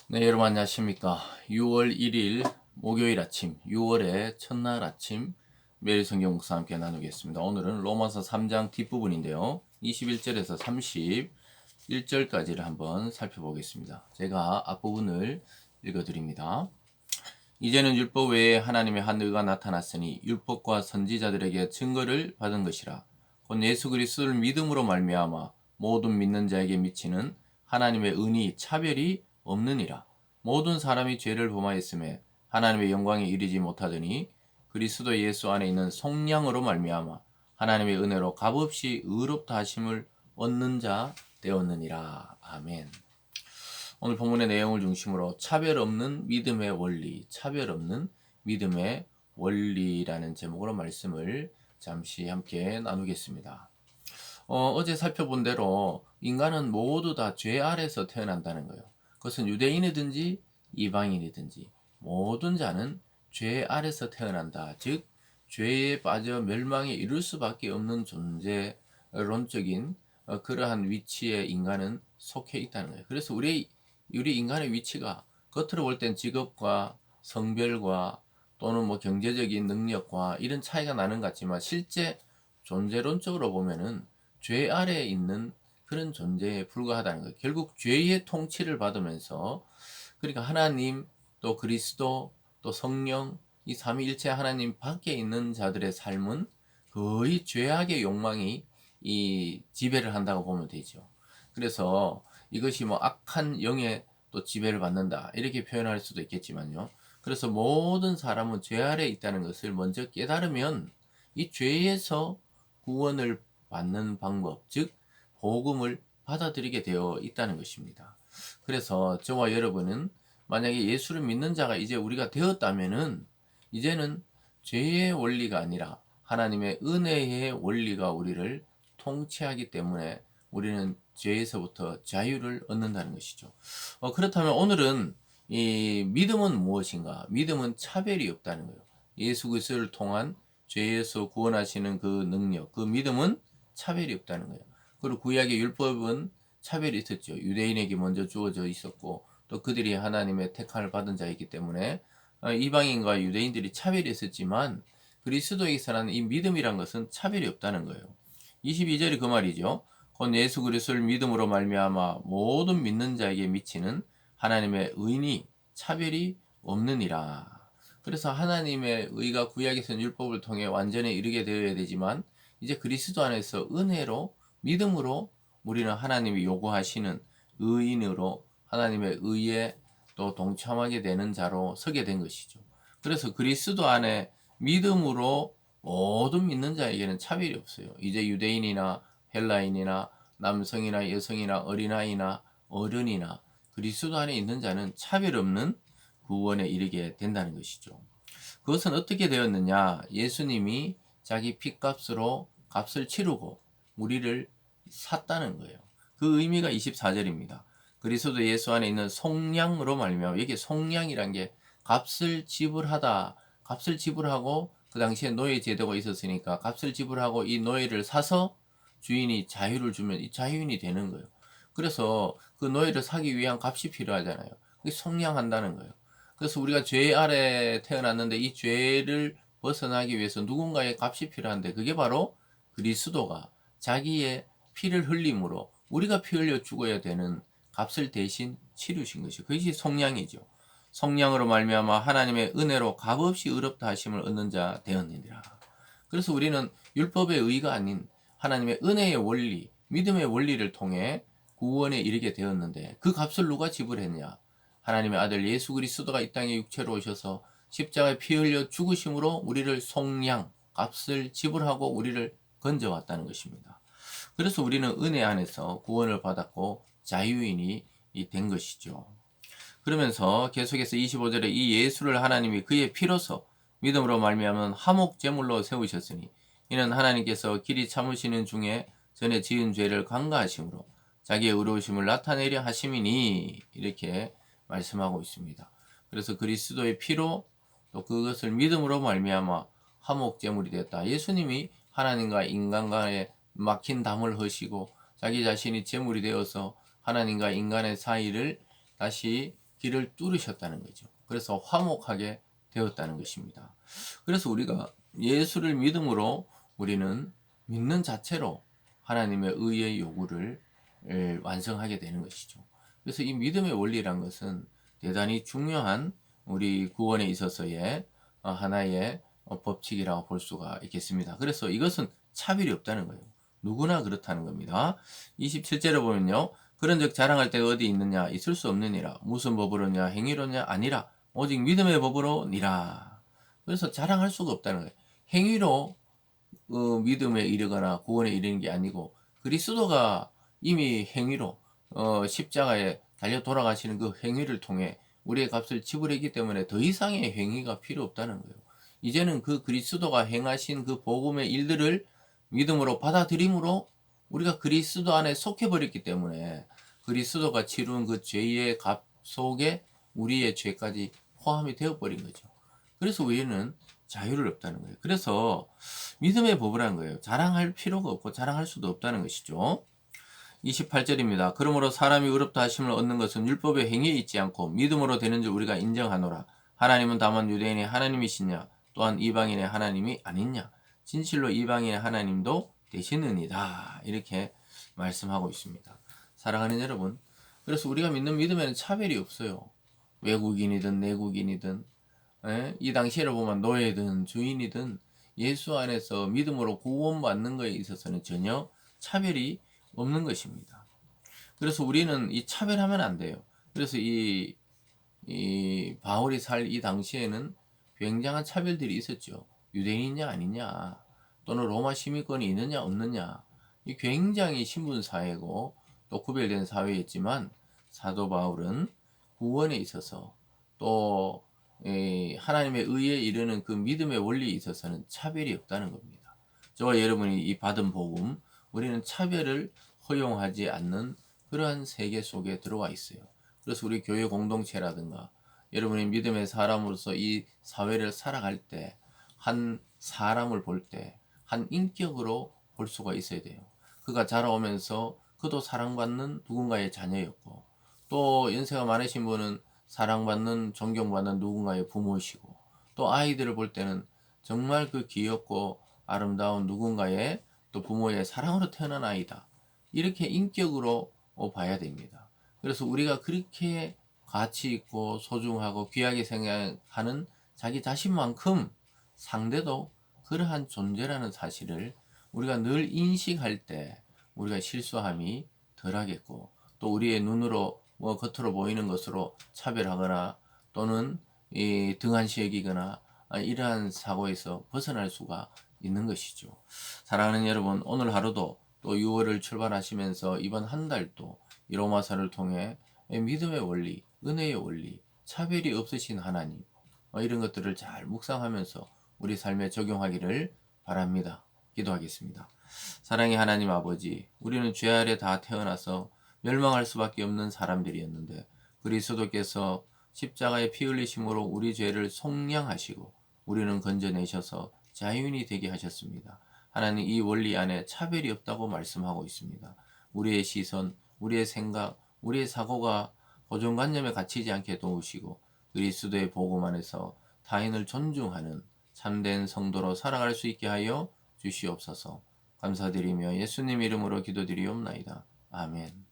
네, 여러분 안녕하십니까. 6월 1일 목요일 아침, 6월의 첫날 아침 매일 성경 묵상 함께 나누겠습니다. 오늘은 로마서 3장 뒷부분인데요. 21절에서 31절까지를 한번 살펴보겠습니다. 제가 앞부분을 읽어드립니다. 이제는 율법 외에 하나님의 한 의가 나타났으니 율법과 선지자들에게 증거를 받은 것이라. 곧 예수 그리스도를 믿음으로 말미암아 모든 믿는 자에게 미치는 하나님의 은이 차별이 없느니라. 모든 사람이 죄를 범하였음에 하나님의 영광에 이르지 못하더니 그리스도 예수 안에 있는 속량으로 말미암아 하나님의 은혜로 값없이 의롭다 하심을 얻는 자 되었느니라. 아멘. 오늘 본문의 내용을 중심으로 차별 없는 믿음의 원리, 차별 없는 믿음의 원리라는 제목으로 말씀을 잠시 함께 나누겠습니다. 어제 살펴본 대로 인간은 모두 다 죄 아래서 태어난다는 거예요. 그것은 유대인이든지 이방인이든지 모든 자는 죄 아래서 태어난다. 즉 죄에 빠져 멸망에 이를 수밖에 없는 존재론적인 그러한 위치에 인간은 속해 있다는 거예요. 그래서 우리 인간의 위치가 겉으로 볼 땐 직업과 성별과 또는 뭐 경제적인 능력과 이런 차이가 나는 것 같지만 실제 존재론적으로 보면은 죄 아래에 있는 그런 존재에 불과하다는 거예요. 결국 죄의 통치를 받으면서 그러니까 하나님 또 그리스도 또 성령 이 삼위일체 하나님 밖에 있는 자들의 삶은 거의 죄악의 욕망이 이 지배를 한다고 보면 되죠. 그래서 이것이 뭐 악한 영의 또 지배를 받는다 이렇게 표현할 수도 있겠지만요. 그래서 모든 사람은 죄 아래에 있다는 것을 먼저 깨달으면 이 죄에서 구원을 받는 방법, 즉 복음을 받아들이게 되어 있다는 것입니다. 그래서 저와 여러분은 만약에 예수를 믿는 자가 이제 우리가 되었다면은 이제는 죄의 원리가 아니라 하나님의 은혜의 원리가 우리를 통치하기 때문에 우리는 죄에서부터 자유를 얻는다는 것이죠. 그렇다면 오늘은 이 믿음은 무엇인가? 믿음은 차별이 없다는 거예요. 예수 그리스도를 통한 죄에서 구원하시는 그 능력, 그 믿음은 차별이 없다는 거예요. 그리고 구약의 율법은 차별이 있었죠. 유대인에게 먼저 주어져 있었고 또 그들이 하나님의 택함을 받은 자이기 때문에 이방인과 유대인들이 차별이 있었지만 그리스도에게서는 이 믿음이란 것은 차별이 없다는 거예요. 22절이 그 말이죠. 곧 예수 그리스도를 믿음으로 말미암아 모든 믿는 자에게 미치는 하나님의 의니 차별이 없느니라. 그래서 하나님의 의가 구약에서는 율법을 통해 완전에 이르게 되어야 되지만 이제 그리스도 안에서 은혜로 믿음으로 우리는 하나님이 요구하시는 의인으로 하나님의 의에 또 동참하게 되는 자로 서게 된 것이죠. 그래서 그리스도 안에 믿음으로 모든 믿는 자에게는 차별이 없어요. 이제 유대인이나 헬라인이나 남성이나 여성이나 어린아이나 어른이나 그리스도 안에 있는 자는 차별 없는 구원에 이르게 된다는 것이죠. 그것은 어떻게 되었느냐? 예수님이 자기 핏값으로 값을 치르고 우리를 샀다는 거예요. 그 의미가 24절입니다. 그리스도 예수 안에 있는 속량으로 말미암아 여기 속량이란 게 값을 지불하다, 값을 지불하고 그 당시에 노예 제도가 있었으니까 값을 지불하고 이 노예를 사서 주인이 자유를 주면 이 자유인이 되는 거예요. 그래서 그 노예를 사기 위한 값이 필요하잖아요. 그게 속량한다는 거예요. 그래서 우리가 죄 아래 태어났는데 이 죄를 벗어나기 위해서 누군가의 값이 필요한데 그게 바로 그리스도가 자기의 피를 흘림으로 우리가 피 흘려 죽어야 되는 값을 대신 치르신 것이 그것이 속량이죠. 속량으로 말미암아 하나님의 은혜로 값없이 의롭다 하심을 얻는 자 되었느니라. 그래서 우리는 율법의 의가 아닌 하나님의 은혜의 원리, 믿음의 원리를 통해 구원에 이르게 되었는데 그 값을 누가 지불했냐? 하나님의 아들 예수 그리스도가 이 땅에 육체로 오셔서 십자가에 피 흘려 죽으심으로 우리를 속량, 값을 지불하고 우리를 건져왔다는 것입니다. 그래서 우리는 은혜 안에서 구원을 받았고 자유인이 된 것이죠. 그러면서 계속해서 25절에 이 예수를 하나님이 그의 피로서 믿음으로 말미암은 화목 제물로 세우셨으니 이는 하나님께서 길이 참으시는 중에 전에 지은 죄를 간과하심으로 자기의 의로우심을 나타내려 하심이니 이렇게 말씀하고 있습니다. 그래서 그리스도의 피로 또 그것을 믿음으로 말미암아 화목 제물이 되었다. 예수님이 하나님과 인간 간에 막힌 담을 허시고 자기 자신이 제물이 되어서 하나님과 인간의 사이를 다시 길을 뚫으셨다는 거죠. 그래서 화목하게 되었다는 것입니다. 그래서 우리가 예수를 믿음으로 우리는 믿는 자체로 하나님의 의의 요구를 완성하게 되는 것이죠. 그래서 이 믿음의 원리란 것은 대단히 중요한 우리 구원에 있어서의 하나의 법칙이라고 볼 수가 있겠습니다. 그래서 이것은 차별이 없다는 거예요. 누구나 그렇다는 겁니다. 27절에 보면요. 그런즉 자랑할 때가 어디 있느냐 있을 수 없느니라. 무슨 법으로냐 행위로냐 아니라 오직 믿음의 법으로니라. 그래서 자랑할 수가 없다는 거예요. 행위로 믿음에 이르거나 구원에 이르는 게 아니고 그리스도가 이미 행위로 십자가에 달려 돌아가시는 그 행위를 통해 우리의 값을 지불했기 때문에 더 이상의 행위가 필요 없다는 거예요. 이제는 그 그리스도가 행하신 그 복음의 일들을 믿음으로 받아들임으로 우리가 그리스도 안에 속해버렸기 때문에 그리스도가 치룬 그 죄의 값 속에 우리의 죄까지 포함이 되어버린 거죠. 그래서 우리는 자유를 없다는 거예요. 그래서 믿음의 법이라는 거예요. 자랑할 필요가 없고 자랑할 수도 없다는 것이죠. 28절입니다. 그러므로 사람이 의롭다 하심을 얻는 것은 율법의 행위에 있지 않고 믿음으로 되는 줄 우리가 인정하노라. 하나님은 다만 유대인의 하나님이시냐 또한 이방인의 하나님이 아니냐. 진실로 이방인의 하나님도 되시느니라. 이렇게 말씀하고 있습니다. 사랑하는 여러분, 그래서 우리가 믿는 믿음에는 차별이 없어요. 외국인이든 내국인이든 이 당시를 보면 노예든 주인이든 예수 안에서 믿음으로 구원받는 것에 있어서는 전혀 차별이 없는 것입니다. 그래서 우리는 이 차별하면 안 돼요. 그래서 이 바울이 살 이 당시에는 굉장한 차별들이 있었죠. 유대인이냐 아니냐 또는 로마 시민권이 있느냐 없느냐 이 굉장히 신분 사회고 또 구별된 사회였지만 사도 바울은 구원에 있어서 또 하나님의 의에 이르는 그 믿음의 원리에 있어서는 차별이 없다는 겁니다. 저와 여러분이 이 받은 복음 우리는 차별을 허용하지 않는 그러한 세계 속에 들어와 있어요. 그래서 우리 교회 공동체라든가 여러분이 믿음의 사람으로서 이 사회를 살아갈 때 한 사람을 볼 때 한 인격으로 볼 수가 있어야 돼요. 그가 자라오면서 그도 사랑받는 누군가의 자녀였고 또 연세가 많으신 분은 사랑받는 존경받는 누군가의 부모이시고 또 아이들을 볼 때는 정말 그 귀엽고 아름다운 누군가의 또 부모의 사랑으로 태어난 아이다. 이렇게 인격으로 봐야 됩니다. 그래서 우리가 그렇게 가치 있고 소중하고 귀하게 생각하는 자기 자신만큼 상대도 그러한 존재라는 사실을 우리가 늘 인식할 때 우리가 실수함이 덜하겠고 또 우리의 눈으로 겉으로 보이는 것으로 차별하거나 또는 등한시 여기거나 이러한 사고에서 벗어날 수가 있는 것이죠. 사랑하는 여러분, 오늘 하루도 또 6월을 출발하시면서 이번 한 달도 이 로마서를 통해 믿음의 원리, 은혜의 원리, 차별이 없으신 하나님 이런 것들을 잘 묵상하면서 우리 삶에 적용하기를 바랍니다. 기도하겠습니다. 사랑의 하나님 아버지, 우리는 죄 아래 다 태어나서 멸망할 수밖에 없는 사람들이었는데 그리스도께서 십자가의 피 흘리심으로 우리 죄를 속량하시고 우리는 건져내셔서 자유인이 되게 하셨습니다. 하나님 이 원리 안에 차별이 없다고 말씀하고 있습니다. 우리의 시선, 우리의 생각, 우리의 사고가 고정관념에 갇히지 않게 도우시고 그리스도의 복음 안에서 타인을 존중하는 참된 성도로 살아갈 수 있게 하여 주시옵소서. 감사드리며 예수님 이름으로 기도드리옵나이다. 아멘.